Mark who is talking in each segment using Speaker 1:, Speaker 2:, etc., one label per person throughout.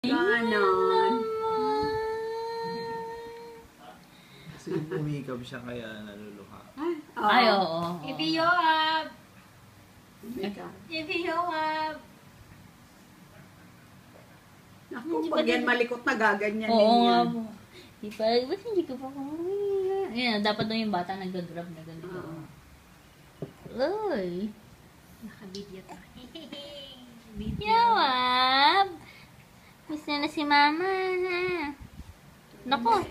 Speaker 1: Ganon.
Speaker 2: Kasi umikab siya kaya naluluha.
Speaker 3: Ay, oo.
Speaker 4: Ibiyowab!
Speaker 1: Ika.
Speaker 4: Ibiyowab!
Speaker 1: Naku, pag yan malikot na gaganyan
Speaker 3: Oo
Speaker 1: din
Speaker 3: nga
Speaker 1: yan.
Speaker 3: po. Di pa, ba't hindi ko pa yan, dapat daw yung bata nag-grab na ganito. Uy.
Speaker 4: Naka-video to.
Speaker 3: Yawab! Miss na si mama, ha? Nako,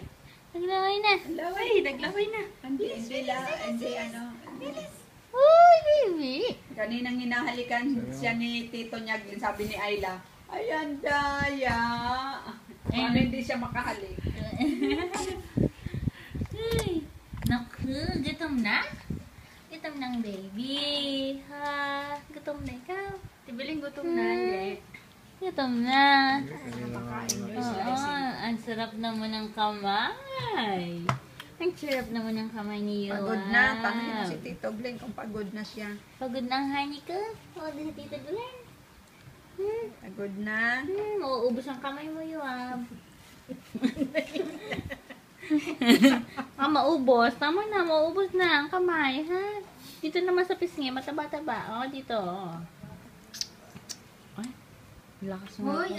Speaker 3: naglaway na.
Speaker 4: Naglaway na.
Speaker 1: Hindi ano.
Speaker 3: Uy, baby.
Speaker 1: Kaninang hinahalikan siya ni Tito niya, sabi ni Ayla, ayan, daya. Paano hindi siya makahalik?
Speaker 3: Uy, naku, gutom na? Gutom ng baby, ha? Gutom na ikaw?
Speaker 4: Tibiling gutom na. Hindi.
Speaker 3: Gutom na.
Speaker 4: Nakaka-enjoy
Speaker 3: Oo,
Speaker 4: sila.
Speaker 3: ang sarap naman ng kamay. Ang sarap naman ng kamay ni Yoab.
Speaker 1: Pagod na. Tanong na si Tito Glenn kung pagod na siya.
Speaker 3: Pagod na ang honey ko. O, si Tita Glenn.
Speaker 1: Pagod na.
Speaker 3: Mauubos ang kamay mo, Yoab. Maubos. Tama na, maubos na ang kamay, ha? Dito naman sa pisngi, mataba-taba. O, dito. Ay, lakas mo.
Speaker 4: Hoy,